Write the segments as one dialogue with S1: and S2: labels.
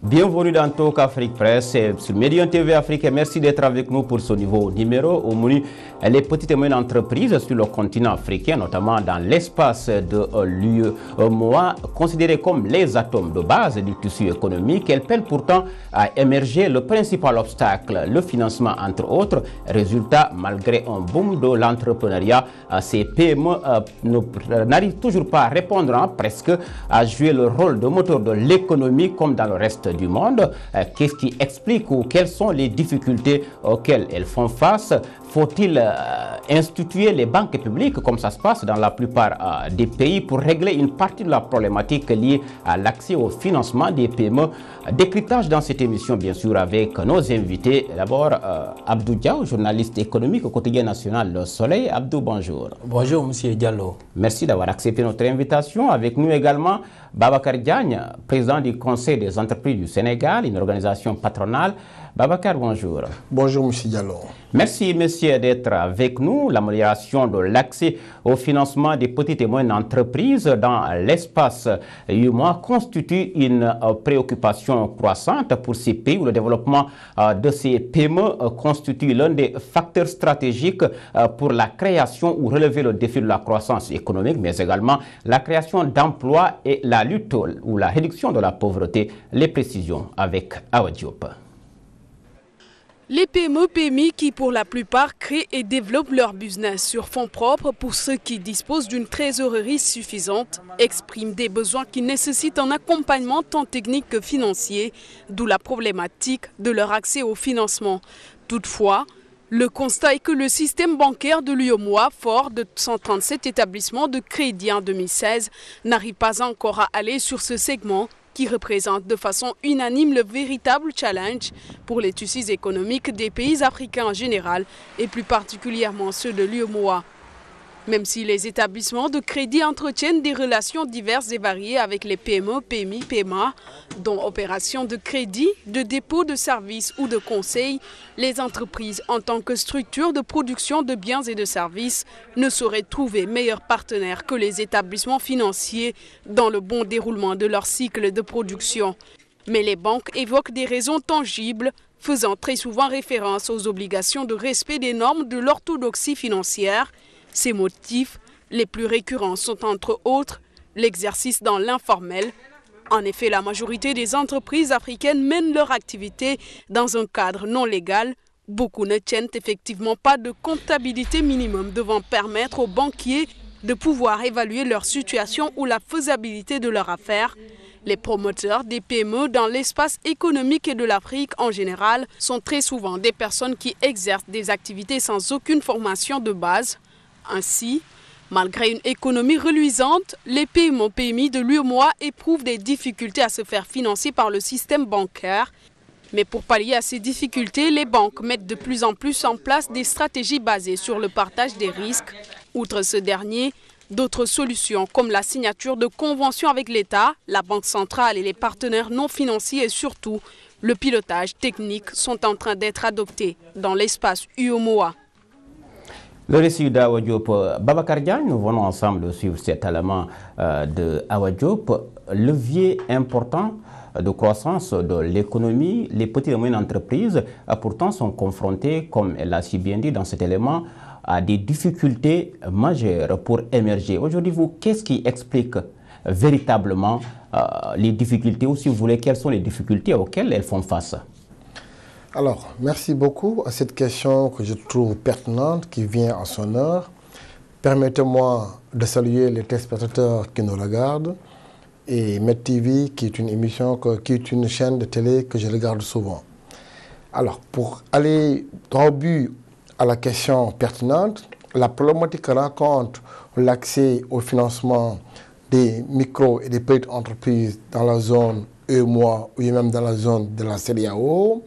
S1: Bienvenue dans Talk Afrique Presse sur Médian TV Afrique et merci d'être avec nous pour ce nouveau numéro. Au menu, les petites et moyennes entreprises sur le continent africain, notamment dans l'espace de l'UEMOA, considérées comme les atomes de base du tissu économique, elles peinent pourtant à émerger. Le principal obstacle, le financement entre autres. Résultat, malgré un boom de l'entrepreneuriat, ces PME n'arrivent toujours pas à répondre, presque à jouer le rôle de moteur de l'économie comme dans le reste du monde. Qu'est-ce qui explique ou quelles sont les difficultés auxquelles elles font face? Faut-il instituer les banques publiques comme ça se passe dans la plupart des pays pour régler une partie de la problématique liée à l'accès au financement des PME? Décryptage dans cette émission bien sûr avec nos invités. D'abord Abdou Diaw, journaliste économique au quotidien national Le Soleil. Abdou, bonjour.
S2: Bonjour monsieur Diallo.
S1: Merci d'avoir accepté notre invitation. Avec nous également Babacar Diagne, président du Conseil des entreprises du Sénégal, une organisation patronale. Babacar, bonjour.
S3: Bonjour, M. Diallo.
S1: Merci, monsieur, d'être avec nous. L'amélioration de l'accès au financement des petites et moyennes entreprises dans l'espace UEMOA constitue une préoccupation croissante pour ces pays où le développement de ces PME constitue l'un des facteurs stratégiques pour la création ou relever le défi de la croissance économique, mais également la création d'emplois et la lutte ou la réduction de la pauvreté. Les précisions avec Awa Diop.
S4: Les PME-PMI qui pour la plupart créent et développent leur business sur fonds propres pour ceux qui disposent d'une trésorerie suffisante expriment des besoins qui nécessitent un accompagnement tant technique que financier, d'où la problématique de leur accès au financement. Toutefois, le constat est que le système bancaire de l'UEMOA, fort de 137 établissements de crédit en 2016, n'arrive pas encore à aller sur ce segment qui représente de façon unanime le véritable challenge pour les tissus économiques des pays africains en général et plus particulièrement ceux de l'UEMOA. Même si les établissements de crédit entretiennent des relations diverses et variées avec les PME, PMI, PMA, dont opérations de crédit, de dépôt de services ou de conseil, les entreprises en tant que structure de production de biens et de services ne sauraient trouver meilleurs partenaires que les établissements financiers dans le bon déroulement de leur cycle de production. Mais les banques évoquent des raisons tangibles, faisant très souvent référence aux obligations de respect des normes de l'orthodoxie financière. Ces motifs les plus récurrents sont entre autres l'exercice dans l'informel. En effet, la majorité des entreprises africaines mènent leur activité dans un cadre non légal. Beaucoup ne tiennent effectivement pas de comptabilité minimum devant permettre aux banquiers de pouvoir évaluer leur situation ou la faisabilité de leur affaire. Les promoteurs des PME dans l'espace économique et de l'Afrique en général sont très souvent des personnes qui exercent des activités sans aucune formation de base. Ainsi, malgré une économie reluisante, les PME-PMI de l'UEMOA éprouvent des difficultés à se faire financer par le système bancaire. Mais pour pallier à ces difficultés, les banques mettent de plus en plus en place des stratégies basées sur le partage des risques. Outre ce dernier, d'autres solutions comme la signature de conventions avec l'État, la Banque centrale et les partenaires non financiers et surtout le pilotage technique sont en train d'être adoptés dans l'espace UEMOA.
S1: Le récit d'Awa Diop. Babacar Diagne, nous venons ensemble de suivre cet élément de Awa Diop. Levier important de croissance de l'économie, les petites et moyennes entreprises pourtant sont confrontées, comme elle l'a si bien dit dans cet élément, à des difficultés majeures pour émerger. Aujourd'hui, vous, qu'est-ce qui explique véritablement les difficultés, ou si vous voulez, quelles sont les difficultés auxquelles elles font face?
S3: Alors, merci beaucoup à cette question que je trouve pertinente, qui vient à son heure. Permettez-moi de saluer les téléspectateurs qui nous regardent et MedTV, qui est une émission, qui est une chaîne de télé que je regarde souvent. Alors, pour aller droit au but à la question pertinente, la problématique que rencontre l'accès au financement des micro et des petites entreprises dans la zone UEMOA ou même dans la zone de la CEDEAO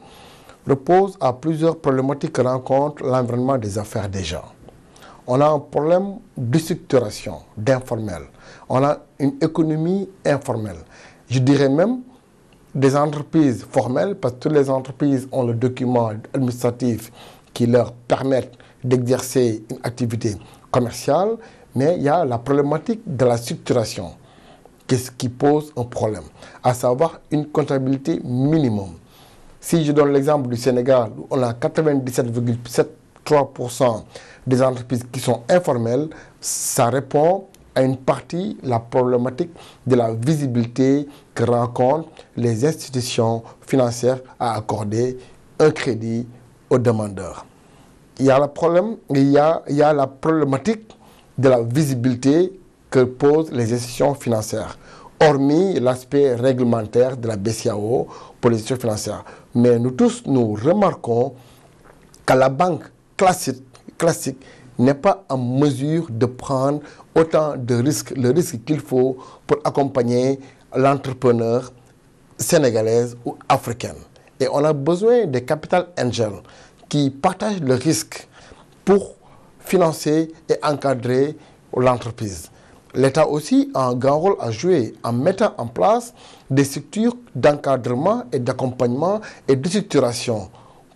S3: repose à plusieurs problématiques que rencontre l'environnement des affaires des gens. On a un problème de structuration, d'informel. On a une économie informelle. Je dirais même des entreprises formelles, parce que toutes les entreprises ont le document administratif qui leur permettent d'exercer une activité commerciale, mais il y a la problématique de la structuration qui pose un problème, à savoir une comptabilité minimum. Si je donne l'exemple du Sénégal, où on a 97,73% des entreprises qui sont informelles, ça répond à une partie la problématique de la visibilité que rencontrent les institutions financières à accorder un crédit aux demandeurs. Il y a le problème, il y a la problématique de la visibilité que posent les institutions financières, hormis l'aspect réglementaire de la BCEAO pour les institutions financières. Mais nous tous, nous remarquons que la banque classique n'est pas en mesure de prendre autant de risques, le risque qu'il faut pour accompagner l'entrepreneur sénégalaise ou africaine. Et on a besoin des capital angels qui partagent le risque pour financer et encadrer l'entreprise. L'État aussi a un grand rôle à jouer en mettant en place des structures d'encadrement et d'accompagnement et de structuration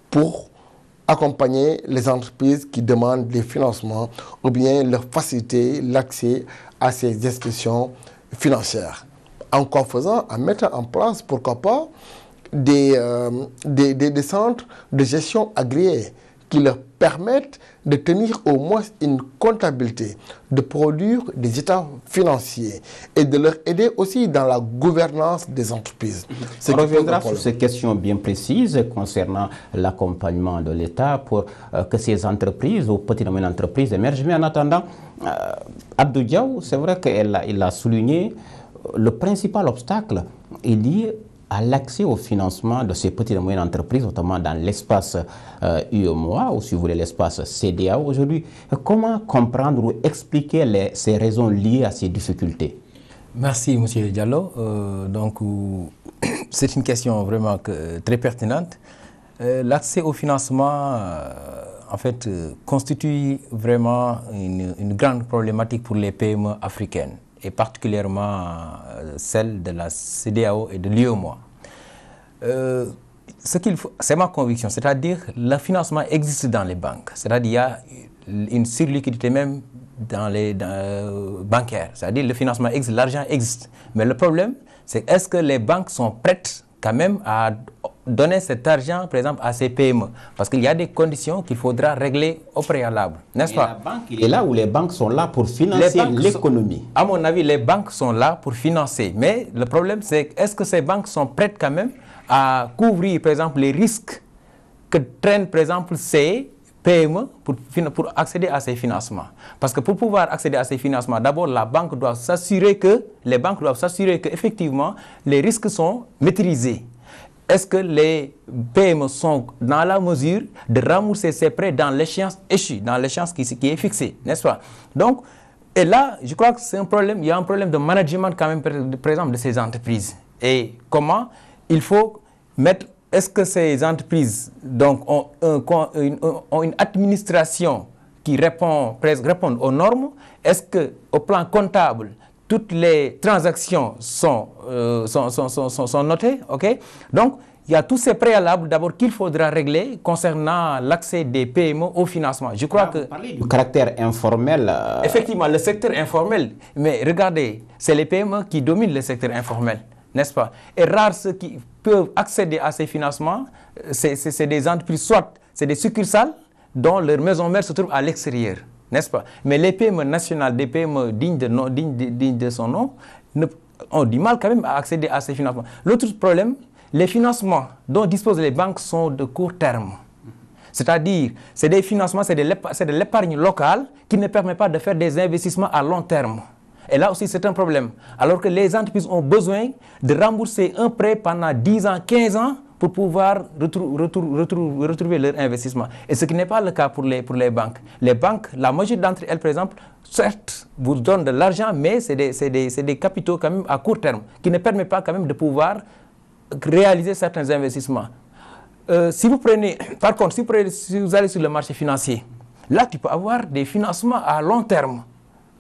S3: pour accompagner les entreprises qui demandent des financements ou bien leur faciliter l'accès à ces institutions financières. En quoi faisant, en mettant en place, pourquoi pas, des centres de gestion agréés qui leur permettent de tenir au moins une comptabilité, de produire des états financiers et de leur aider aussi dans la gouvernance des entreprises.
S1: On reviendra sur ces questions bien précises concernant l'accompagnement de l'État pour que ces entreprises ou petites et moyennes entreprises émergent. Mais en attendant, Abdou Diaw, c'est vrai qu'il a souligné le principal obstacle est lié à l'accès au financement de ces petites et moyennes entreprises, notamment dans l'espace UEMOA, ou si vous voulez l'espace CEDEAO aujourd'hui. Comment comprendre ou expliquer ces raisons liées à ces difficultés?
S2: Merci, M. Diallo. C'est une question vraiment très pertinente. L'accès au financement, en fait, constitue vraiment une grande problématique pour les PME africaines, et particulièrement celle de la CEDEAO et de l'UEMOA. C'est ma conviction, c'est-à-dire le financement existe dans les banques, c'est-à-dire il y a une surliquidité même dans les bancaires, c'est-à-dire le financement existe, l'argent existe. Mais le problème, c'est est-ce que les banques sont prêtes quand même à donner cet argent, par exemple, à ces PME? Parce qu'il y a des conditions qu'il faudra régler au préalable, n'est-ce pas?
S1: La banque, il est là où les banques sont là pour financer l'économie.
S2: À mon avis, les banques sont là pour financer. Mais le problème, c'est est-ce que ces banques sont prêtes quand même à couvrir, par exemple, les risques que traînent, par exemple, ces PME pour accéder à ces financements? Parce que pour pouvoir accéder à ces financements, d'abord, les banques doivent s'assurer qu'effectivement, les risques sont maîtrisés. Est-ce que les PME sont dans la mesure de rembourser ces prêts dans l'échéance échue, dans l'échéance qui est fixée, n'est-ce pas? Donc, et là, je crois que c'est un problème, il y a un problème de management quand même, par exemple, de ces entreprises. Et comment il faut mettre, est-ce que ces entreprises donc, ont une administration qui répond aux normes? Est-ce qu'au plan comptable, toutes les transactions sont notées, ok? Donc, il y a tous ces préalables d'abord qu'il faudra régler concernant l'accès des PME au financement. Je crois que...
S1: Vous parlez du caractère informel.
S2: Effectivement, le secteur informel. Mais regardez, c'est les PME qui dominent le secteur informel, n'est-ce pas? Et rares ceux qui peuvent accéder à ces financements, c'est des entreprises, soit c'est des succursales dont leur maison mère se trouve à l'extérieur, n'est-ce pas? Mais les PME nationales, des PME dignes de son nom, ont du mal quand même à accéder à ces financements. L'autre problème, les financements dont disposent les banques sont de court terme. C'est-à-dire, c'est des financements, c'est de l'épargne locale qui ne permet pas de faire des investissements à long terme. Et là aussi, c'est un problème. Alors que les entreprises ont besoin de rembourser un prêt pendant 10 ans, 15 ans pour pouvoir retrouver leur investissement. Et ce qui n'est pas le cas pour les banques. Les banques, la majorité d'entre elles, par exemple, certes, vous donnent de l'argent, mais c'est des capitaux quand même à court terme qui ne permettent pas quand même de pouvoir réaliser certains investissements. Si vous prenez, par contre, si vous allez sur le marché financier, là, tu peux avoir des financements à long terme.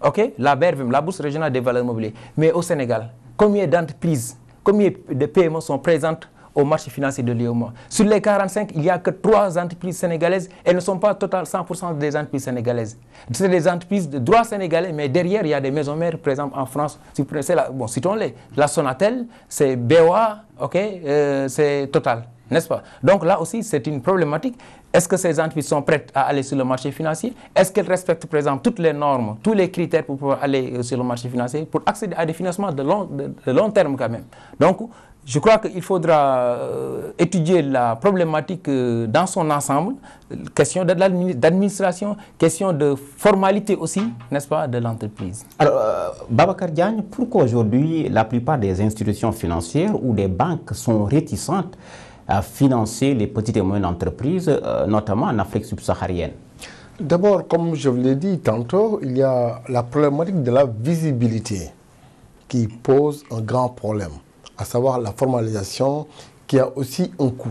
S2: OK? La BRVM, la Bourse régionale des valeurs mobilières. Mais au Sénégal, combien d'entreprises, combien de PME sont présentes au marché financier de l'UEMOA. Sur les 45, il n'y a que 3 entreprises sénégalaises. Elles ne sont pas total 100% des entreprises sénégalaises. C'est des entreprises de droit sénégalais, mais derrière, il y a des maisons mères, par exemple, en France. Bon, citons-les. La Sonatel, c'est BOA, c'est Total, n'est-ce pas? Donc là aussi, c'est une problématique. Est-ce que ces entreprises sont prêtes à aller sur le marché financier? Est-ce qu'elles respectent, par exemple, toutes les normes, tous les critères pour pouvoir aller sur le marché financier, pour accéder à des financements de long terme quand même? Donc, je crois qu'il faudra étudier la problématique dans son ensemble, question d'administration, question de formalité aussi, n'est-ce pas, de l'entreprise.
S1: Alors, Babacar Diagne, pourquoi aujourd'hui la plupart des institutions financières ou des banques sont réticentes à financer les petites et moyennes entreprises, notamment en Afrique subsaharienne?
S3: D'abord, comme je vous l'ai dit tantôt, il y a la problématique de la visibilité qui pose un grand problème, à savoir la formalisation qui a aussi un coût.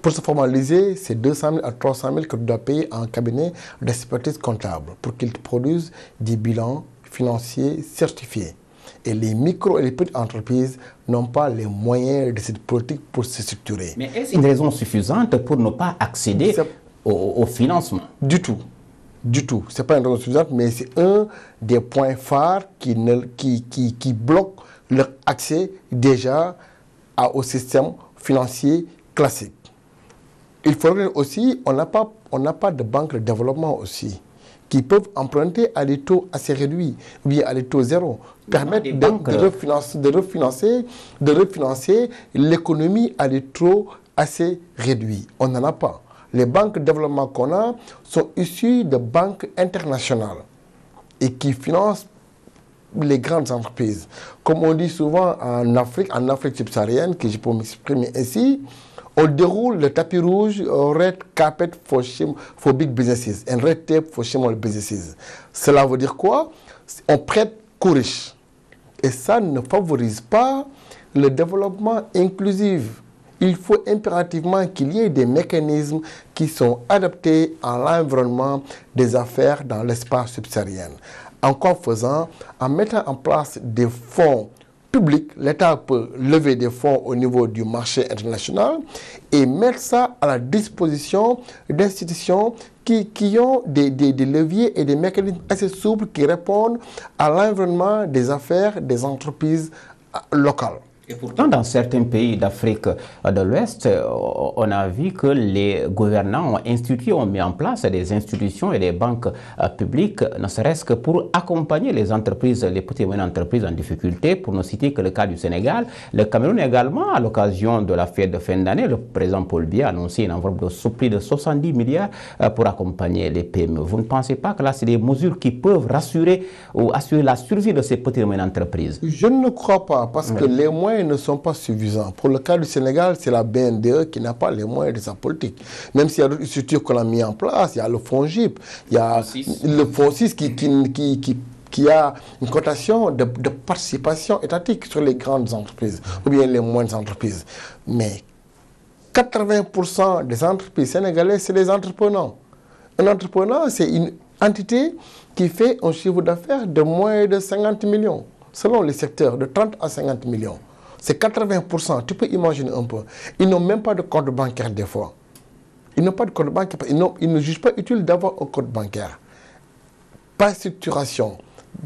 S3: Pour se formaliser, c'est 200 000 à 300 000 que tu dois payer à un cabinet d'expertise comptable pour qu'il te produise des bilans financiers certifiés. Et les micro et les petites entreprises n'ont pas les moyens de cette politique pour se structurer.
S1: Mais est-ce une raison suffisante pour ne pas accéder au financement? Du tout.
S3: Du tout. Ce n'est pas une raison suffisante, mais c'est un des points phares qui bloque leur accès déjà au système financier classique. Il faudrait aussi, on n'a pas de banque de développement aussi, qui peuvent emprunter à des taux assez réduits, ou bien à des taux zéro, permettre de refinancer l'économie à des taux assez réduits. On n'en a pas. Les banques de développement qu'on a sont issues de banques internationales et qui financent les grandes entreprises. Comme on dit souvent en Afrique subsaharienne, que je peux m'exprimer ainsi, on déroule le tapis rouge, red carpet for big businesses and red tape for small businesses. Cela veut dire quoi? On prête qu'aux riches. Et ça ne favorise pas le développement inclusif. Il faut impérativement qu'il y ait des mécanismes qui sont adaptés à l'environnement des affaires dans l'espace subsaharien. En quoi faisant? En mettant en place des fonds public, l'État peut lever des fonds au niveau du marché international et mettre ça à la disposition d'institutions qui ont des leviers et des mécanismes assez souples qui répondent à l'environnement des affaires des entreprises locales.
S1: Et pourtant, dans certains pays d'Afrique de l'Ouest, on a vu que les gouvernants ont mis en place des institutions et des banques publiques, ne serait-ce que pour accompagner les entreprises, les petites et moyennes entreprises en difficulté, pour ne citer que le cas du Sénégal. Le Cameroun également, à l'occasion de la fête de fin d'année, le président Paul Biya a annoncé une enveloppe de plus de 70 milliards pour accompagner les PME. Vous ne pensez pas que là, c'est des mesures qui peuvent rassurer ou assurer la survie de ces petites et moyennes entreprises?
S3: Je ne crois pas, parce que les moyens ne sont pas suffisants. Pour le cas du Sénégal, c'est la BNDE qui n'a pas les moyens de sa politique. Même s'il y a d'autres structures qu'on a mis en place, il y a le FONGIP, il y a le FONSIS qui a une cotation de participation étatique sur les grandes entreprises ou bien les moyennes entreprises. Mais 80% des entreprises sénégalaises, c'est des entrepreneurs. Un entrepreneur, c'est une entité qui fait un chiffre d'affaires de moins de 50 millions. Selon les secteurs, de 30 à 50 millions. C'est 80%. Tu peux imaginer un peu. Ils n'ont même pas de compte bancaire des fois. Ils n'ont pas de compte bancaire. Ils ne jugent pas utile d'avoir un compte bancaire. Pas de structuration.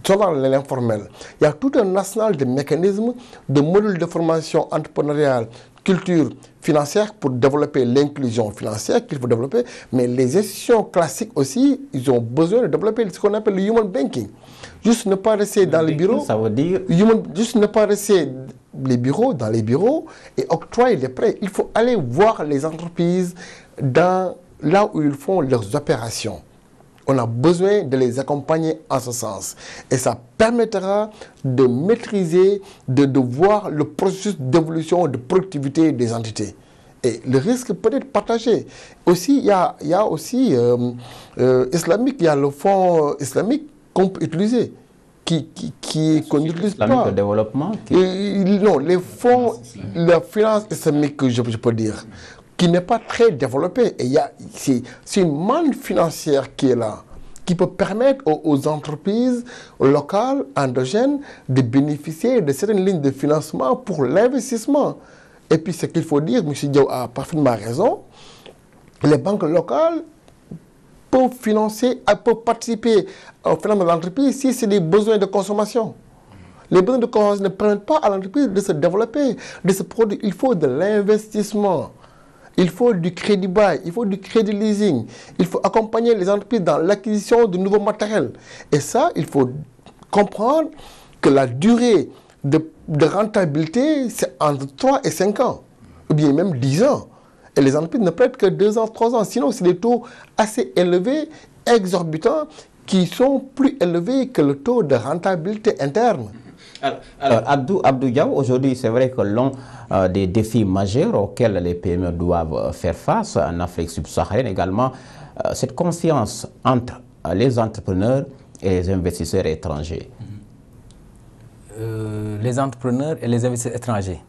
S3: Dans l'informel. Il y a tout un arsenal de mécanismes, de modèles de formation entrepreneuriale, culture financière pour développer l'inclusion financière qu'il faut développer. Mais les institutions classiques aussi, ils ont besoin de développer ce qu'on appelle le human banking. Juste ne pas rester dans les bureaux.
S1: Ça veut dire...
S3: Juste ne pas rester dans les bureaux et octroyer des prêts. Il faut aller voir les entreprises là où ils font leurs opérations. On a besoin de les accompagner en ce sens. Et ça permettra de maîtriser, de voir le processus d'évolution de productivité des entités. Et le risque peut être partagé. Aussi, il y a aussi islamique, il y a le fonds islamique qu'on peut utiliser, qu'on n'utilise pas.
S1: De développement
S3: non, les fonds, la finance islamique, je peux dire, qui n'est pas très développée. Et c'est une manne financière qui est là, qui peut permettre aux entreprises locales, endogènes, de bénéficier de certaines lignes de financement pour l'investissement. Et puis ce qu'il faut dire, M. Diaw a parfaitement raison, les banques locales peuvent financer, peuvent participer au phénomène de l'entreprise si c'est des besoins de consommation. Les besoins de consommation ne permettent pas à l'entreprise de se développer, de se produire. Il faut de l'investissement. Il faut du crédit bail, il faut du crédit leasing. Il faut accompagner les entreprises dans l'acquisition de nouveaux matériels. Et ça, il faut comprendre que la durée de rentabilité, c'est entre 3 et 5 ans, ou bien même 10 ans. Et les entreprises ne prêtent que 2 ans, 3 ans. Sinon, c'est des taux assez élevés, exorbitants, qui sont plus élevés que le taux de rentabilité interne.
S1: Alors Abdou Diaw, aujourd'hui, c'est vrai que l'un des défis majeurs auxquels les PME doivent faire face en Afrique subsaharienne également, cette confiance entre les entrepreneurs et les investisseurs étrangers.
S2: Les entrepreneurs et les investisseurs étrangers.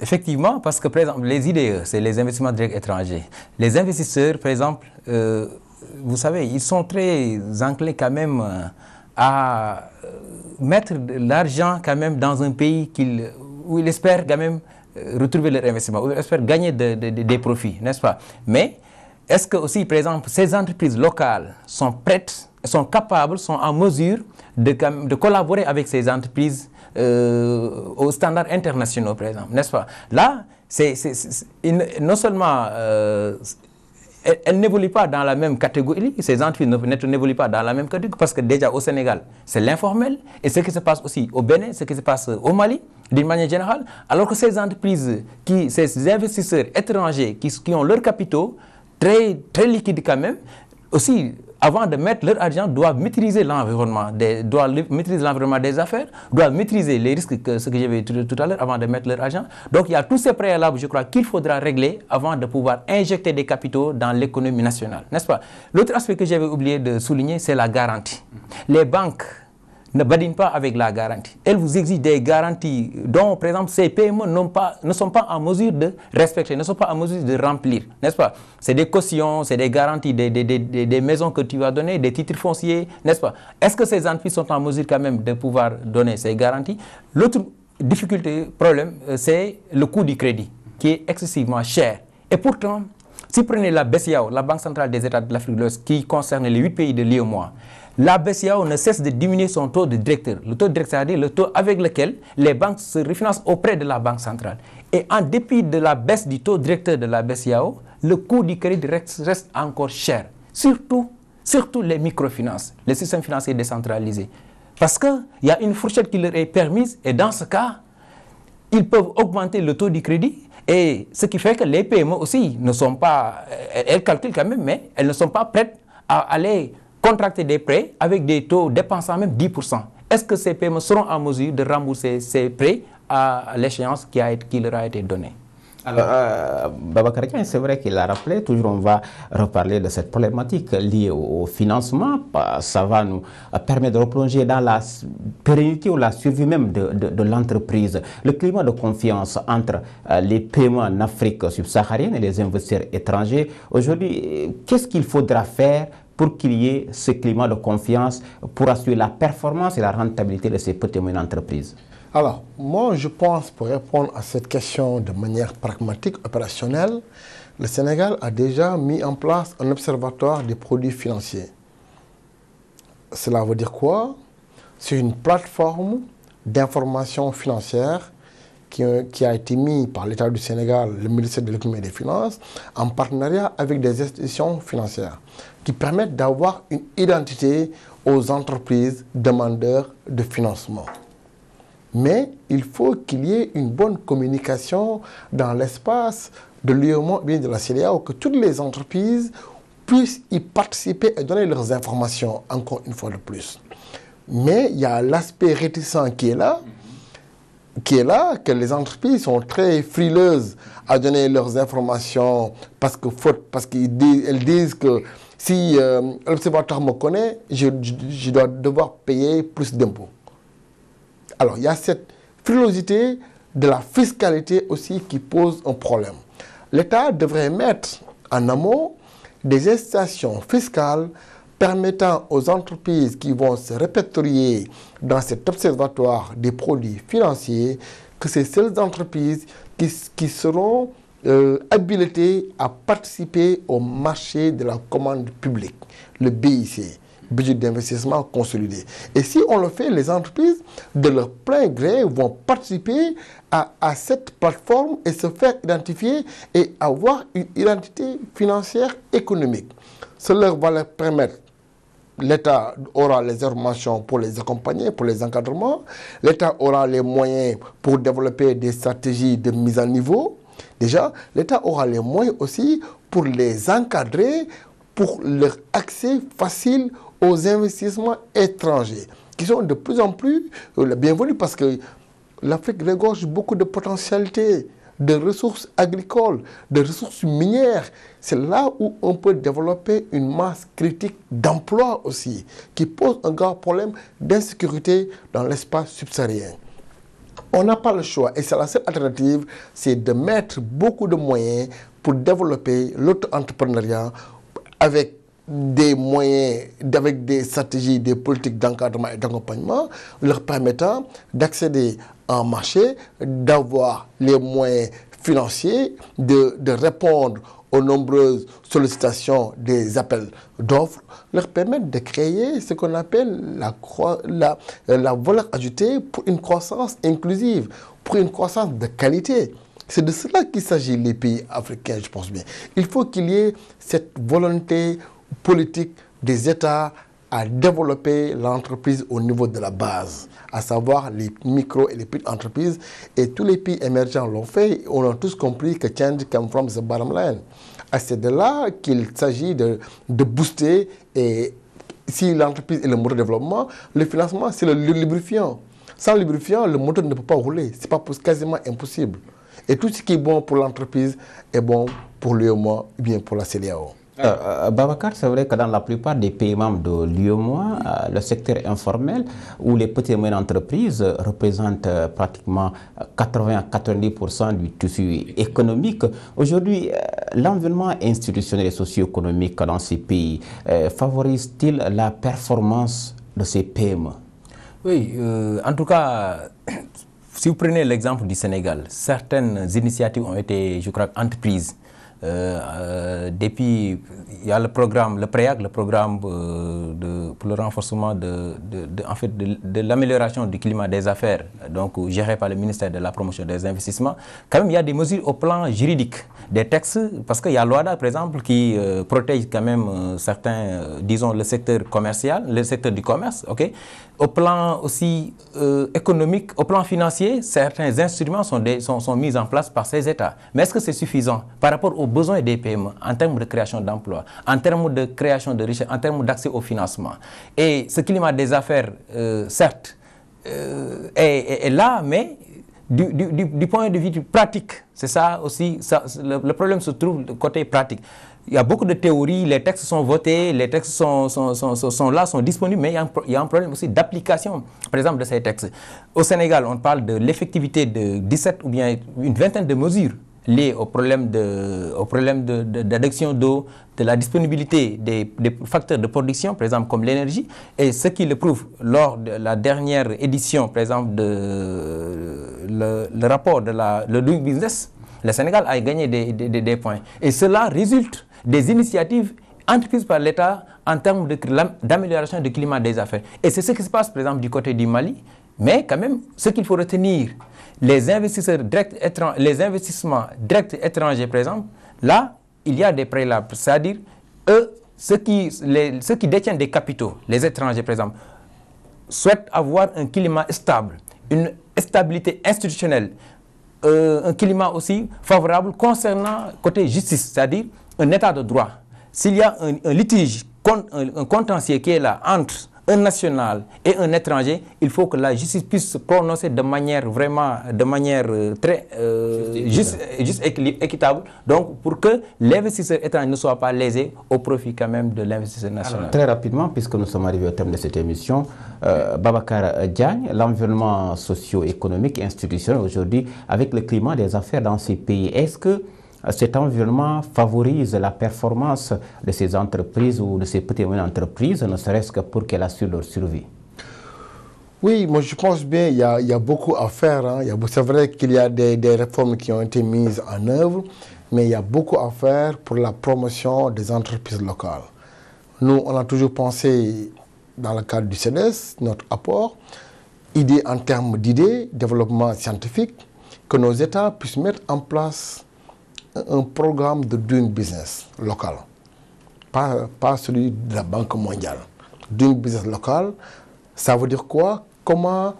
S2: Effectivement, parce que par exemple, les IDE, c'est les investissements directs étrangers. Les investisseurs, par exemple, vous savez, ils sont très enclins quand même à mettre de l'argent quand même dans un pays où ils espèrent quand même retrouver leur investissement, où ils espèrent gagner des profits, n'est-ce pas? Mais est-ce que aussi, par exemple, ces entreprises locales sont prêtes, sont capables, sont en mesure de collaborer avec ces entreprises aux standards internationaux, par exemple, n'est-ce pas? Là, non seulement elles n'évoluent pas dans la même catégorie, ces entreprises n'évoluent pas dans la même catégorie, parce que déjà au Sénégal, c'est l'informel, et ce qui se passe aussi au Bénin, ce qui se passe au Mali, d'une manière générale, alors que ces entreprises, ces investisseurs étrangers qui ont leurs capitaux très, très liquides quand même, aussi, avant de mettre leur argent, doivent maîtriser l'environnement, des affaires, doivent maîtriser les risques, ce que j'avais dit tout à l'heure, avant de mettre leur argent. Donc il y a tous ces préalables, je crois, qu'il faudra régler avant de pouvoir injecter des capitaux dans l'économie nationale, n'est-ce pas? L'autre aspect que j'avais oublié de souligner, c'est la garantie. Les banques ne badinent pas avec la garantie. Elles vous exigent des garanties dont, par exemple, ces PME ne sont pas en mesure de respecter, ne sont pas en mesure de remplir, n'est-ce pas? C'est des cautions, c'est des garanties, des maisons que tu vas donner, des titres fonciers, n'est-ce pas? Est-ce que ces entreprises sont en mesure quand même de pouvoir donner ces garanties? L'autre difficulté, problème, c'est le coût du crédit, qui est excessivement cher. Et pourtant, si vous prenez la BCEAO, la Banque centrale des États de l'Afrique de l'Ouest, qui concerne les 8 pays de l'UEMOA, la BCEAO ne cesse de diminuer son taux de directeur. Le taux de directeur, c'est-à-dire le taux avec lequel les banques se refinancent auprès de la Banque centrale. Et en dépit de la baisse du taux directeur de la BCEAO, le coût du crédit reste encore cher. Surtout les microfinances, les systèmes financiers décentralisés. Parce qu'il y a une fourchette qui leur est permise, et dans ce cas, ils peuvent augmenter le taux du crédit. Et ce qui fait que les PME aussi ne sont pas, elles calculent quand même, mais elles ne sont pas prêtes à aller contracter des prêts avec des taux dépassant même 10%. Est-ce que ces PME seront en mesure de rembourser ces prêts à l'échéance qui leur a été donnée?
S1: Alors, Babacar Diagne, c'est vrai qu'il a rappelé, toujours on va reparler de cette problématique liée au financement. Ça va nous permettre de replonger dans la pérennité ou la survie même de l'entreprise. Le climat de confiance entre les PME en Afrique subsaharienne et les investisseurs étrangers. Aujourd'hui, qu'est-ce qu'il faudra faire pour qu'il y ait ce climat de confiance pour assurer la performance et la rentabilité de ces petites et moyennes entreprises?
S3: Alors, moi, je pense, pour répondre à cette question de manière pragmatique, opérationnelle, le Sénégal a déjà mis en place un observatoire des produits financiers. Cela veut dire quoi? C'est une plateforme d'information financière qui a été mise par l'État du Sénégal, le ministère de l'Économie et des Finances, en partenariat avec des institutions financières, qui permettent d'avoir une identité aux entreprises demandeurs de financement. Mais il faut qu'il y ait une bonne communication dans l'espace de l'UEMOA, bien de la CEDEAO, que toutes les entreprises puissent y participer et donner leurs informations, encore une fois de plus. Mais il y a l'aspect réticent qui est là, que les entreprises sont très frileuses à donner leurs informations parce qu'elles disent que si l'observatoire me connaît, je dois devoir payer plus d'impôts. Alors, il y a cette frilosité de la fiscalité aussi qui pose un problème. L'État devrait mettre en amont des incitations fiscales permettant aux entreprises qui vont se répertorier dans cet observatoire des produits financiers que c'est ces entreprises qui seront habilités à participer au marché de la commande publique, le BIC, budget d'investissement consolidé. Et si on le fait, les entreprises, de leur plein gré, vont participer à cette plateforme et se faire identifier et avoir une identité financière économique. Cela va leur permettre, l'État aura les informations pour les accompagner, pour les encadrements, l'État aura les moyens pour développer des stratégies de mise à niveau. Déjà, l'État aura les moyens aussi pour les encadrer, pour leur accès facile aux investissements étrangers, qui sont de plus en plus bienvenus parce que l'Afrique regorge beaucoup de potentialités, de ressources agricoles, de ressources minières. C'est là où on peut développer une masse critique d'emploi aussi, qui pose un grand problème d'insécurité dans l'espace subsaharien. On n'a pas le choix et c'est la seule alternative, c'est de mettre beaucoup de moyens pour développer l'auto-entrepreneuriat avec des moyens, avec des stratégies, des politiques d'encadrement et d'accompagnement, leur permettant d'accéder à un marché, d'avoir les moyens financiers, de répondre aux nombreuses sollicitations des appels d'offres, leur permettent de créer ce qu'on appelle la valeur ajoutée pour une croissance inclusive, pour une croissance de qualité. C'est de cela qu'il s'agit les pays africains, je pense bien. Il faut qu'il y ait cette volonté politique des États à développer l'entreprise au niveau de la base, à savoir les micro et les petites entreprises. Et tous les pays émergents l'ont fait. On a tous compris que change comes from the bottom line. C'est de là qu'il s'agit de booster. Et si l'entreprise est le moteur de développement, le financement, c'est le lubrifiant. Sans lubrifiant, le moteur ne peut pas rouler. C'est quasiment impossible. Et tout ce qui est bon pour l'entreprise est bon pour l'UEMOA ou bien pour la CEDEAO.
S1: Babacar, c'est vrai que dans la plupart des pays membres de l'UEMOA, le secteur informel ou les petites et moyennes entreprises représentent pratiquement 80 à 90% du tissu économique. Aujourd'hui, l'environnement institutionnel et socio-économique dans ces pays favorise-t-il la performance de ces PME?
S2: Oui, en tout cas, si vous prenez l'exemple du Sénégal, certaines initiatives ont été, je crois, entreprises. Depuis, il y a le programme, le PREAC, le programme pour le renforcement de l'amélioration du climat des affaires, donc géré par le ministère de la promotion des investissements. Quand même, il y a des mesures au plan juridique, des textes, parce qu'il y a l'OADA, par exemple, qui protège quand même certains, disons, le secteur commercial, le secteur du commerce, ok. Au plan aussi économique, au plan financier, certains instruments sont mis en place par ces États. Mais est-ce que c'est suffisant par rapport aux besoins des PME en termes de création d'emplois, en termes de création de richesse, en termes d'accès au financement? Et ce climat des affaires, certes, est là, mais du point de vue pratique, c'est ça aussi, le problème se trouve du côté pratique. Il y a beaucoup de théories, les textes sont votés, les textes sont là, sont disponibles, mais il y a un problème aussi d'application, par exemple, de ces textes. Au Sénégal, on parle de l'effectivité de 17 ou bien une vingtaine de mesures liées au problème d'adduction d'eau, de la disponibilité des facteurs de production, par exemple, comme l'énergie. Et ce qui le prouve, lors de la dernière édition, par exemple, le rapport de le Doing Business, le Sénégal a gagné des points. Et cela résulte des initiatives entreprises par l'État en termes d'amélioration du climat des affaires. Et c'est ce qui se passe, par exemple, du côté du Mali. Mais quand même, ce qu'il faut retenir, les investissements directs étrangers, par exemple, là, il y a des préalables. C'est-à-dire, ceux qui détiennent des capitaux, les étrangers, par exemple, souhaitent avoir un climat stable, une stabilité institutionnelle, un climat aussi favorable concernant côté justice, c'est-à-dire un état de droit. S'il y a un litige, un contentieux qui est là entre un national et un étranger, il faut que la justice puisse se prononcer de manière très juste et équitable, donc pour que l'investisseur étranger ne soit pas lésé au profit quand même de l'investisseur national.
S1: Alors, très rapidement, puisque nous sommes arrivés au terme de cette émission, Babacar Diagne, l'environnement socio-économique et institutionnel aujourd'hui, avec le climat des affaires dans ces pays, est-ce que cet environnement favorise la performance de ces entreprises ou de ces petites et moyennes entreprises, ne serait-ce que pour qu'elles assurent leur survie?
S3: Oui, moi je pense bien, il y a beaucoup à faire. Hein. C'est vrai qu'il y a des réformes qui ont été mises en œuvre, mais il y a beaucoup à faire pour la promotion des entreprises locales. Nous, on a toujours pensé, dans le cadre du CEDES, notre apport, idée en termes d'idées, développement scientifique, que nos États puissent mettre en place un programme de doing business local, pas celui de la Banque mondiale. Doing business local, ça veut dire quoi? Comment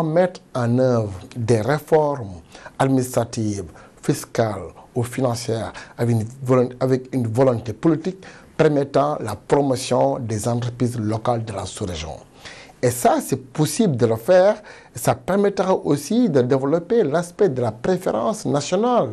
S3: mettre en œuvre des réformes administratives, fiscales ou financières avec une volonté politique permettant la promotion des entreprises locales de la sous-région. Et ça, c'est possible de le faire. Ça permettra aussi de développer l'aspect de la préférence nationale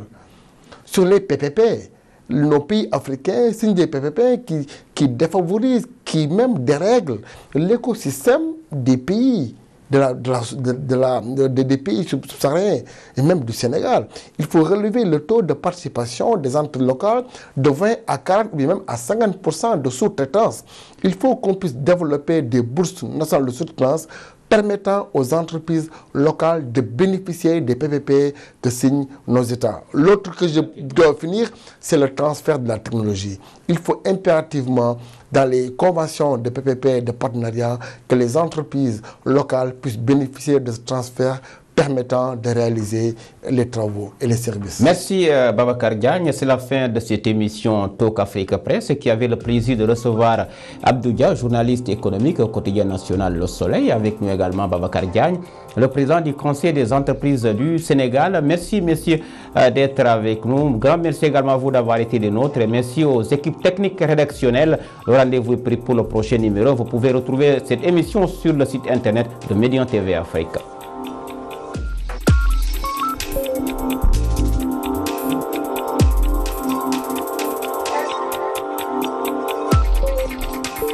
S3: sur les PPP. Nos pays africains signent des PPP qui défavorisent, qui même dérèglent l'écosystème des pays, des pays subsahariens et même du Sénégal. Il faut relever le taux de participation des entreprises locales de 20 à 40 ou même à 50% de sous-traitance. Il faut qu'on puisse développer des bourses nationales de sous-traitance permettant aux entreprises locales de bénéficier des PPP que signent nos États. L'autre que je dois finir, c'est le transfert de la technologie. Il faut impérativement, dans les conventions de PPP, de partenariat, que les entreprises locales puissent bénéficier de ce transfert permettant de réaliser les travaux et les services.
S1: Merci Babacar Diagne. C'est la fin de cette émission Talk Africa Presse qui avait le plaisir de recevoir Abdou Dia, journaliste économique au quotidien national Le Soleil. Avec nous également Babacar Diagne, le président du Conseil des entreprises du Sénégal. Merci messieurs d'être avec nous. Grand merci également à vous d'avoir été des nôtres. Et merci aux équipes techniques rédactionnelles. Le rendez-vous est pris pour le prochain numéro. Vous pouvez retrouver cette émission sur le site internet de Médian TV Afrique.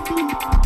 S5: Thank you.